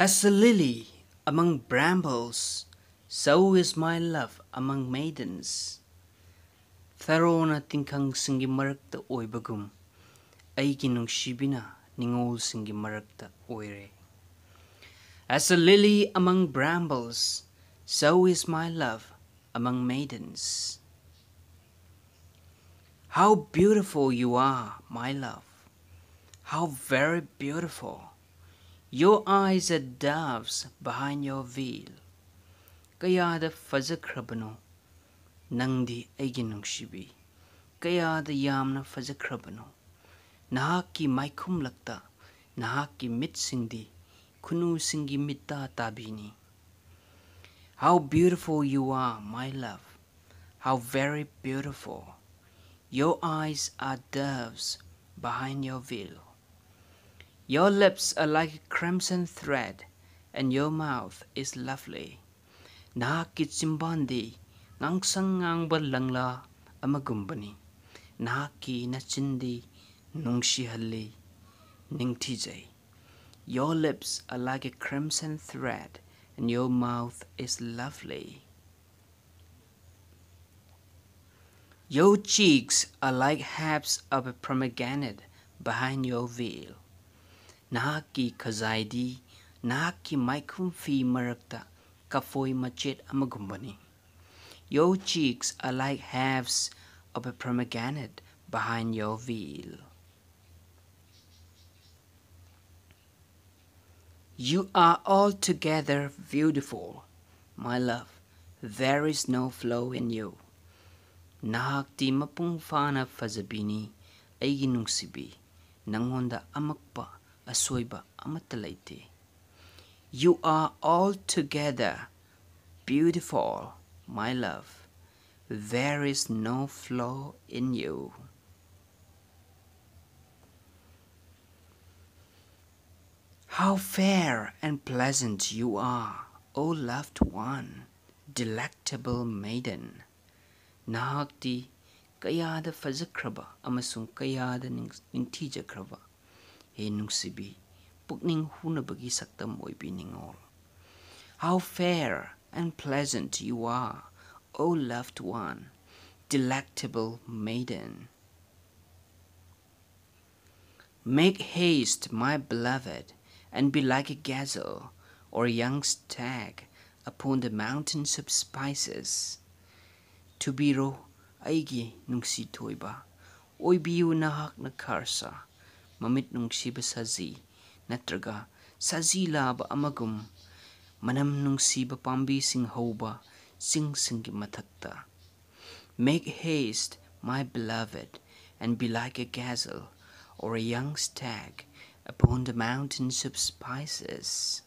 As a lily among brambles, so is my love among maidens. Tharona tingkhangsingi marakta oibagum, aigi nungshibina ningolsingi marakta oire. As a lily among brambles, so is my love among maidens. How beautiful you are, my love. How very beautiful. Your eyes are doves behind your veil. Kayada fazakrabano, nangdi aigi nungshibi. Kayada yamna fazakrabano. Nahaki maikum lakta, nahaki mitsingdi, kunu singi mitta tabini. How beautiful you are, my love. How very beautiful. Your eyes are doves behind your veil. Your lips are like a crimson thread, and your mouth is lovely. Nahaki chimbandi, ngangsang ngangba langla amagumbani. Nahaki nachindi, nungshihalli, ningtijay. Your lips are like a crimson thread, and your mouth is lovely. Your cheeks are like halves of a pomegranate behind your veil. Nahaki kazaidi, nahaki maikumfi marakta, kafoi machet amagumbani. Your cheeks are like halves of a pomegranate behind your veil. You are altogether beautiful, my love. There is no flaw in you. Nahakti mapung fana fazabini, aigi nungsibi, nangonda amakpa, asoiba amatalaite. You are altogether beautiful, my love. There is no flaw in you. How fair and pleasant you are, O loved one, delectable maiden. Nahakti kayada fazakraba amasung kayada ningtijakraba. He nungsibi, pukning hunabagi saktam oibi ningol. How fair and pleasant you are, O loved one, delectable maiden. Make haste, my beloved, and be like a gazelle or a young stag upon the mountains of spices. Tubiro aigi nungsi toiba, oibiu nahak na karsa, mamit nungsiba sazi, natraga sazi laba amagum, manam nungsiba pambi sing hoba, sing singi matakta. Make haste, my beloved, and be like a gazelle or a young stag upon the mountains of spices.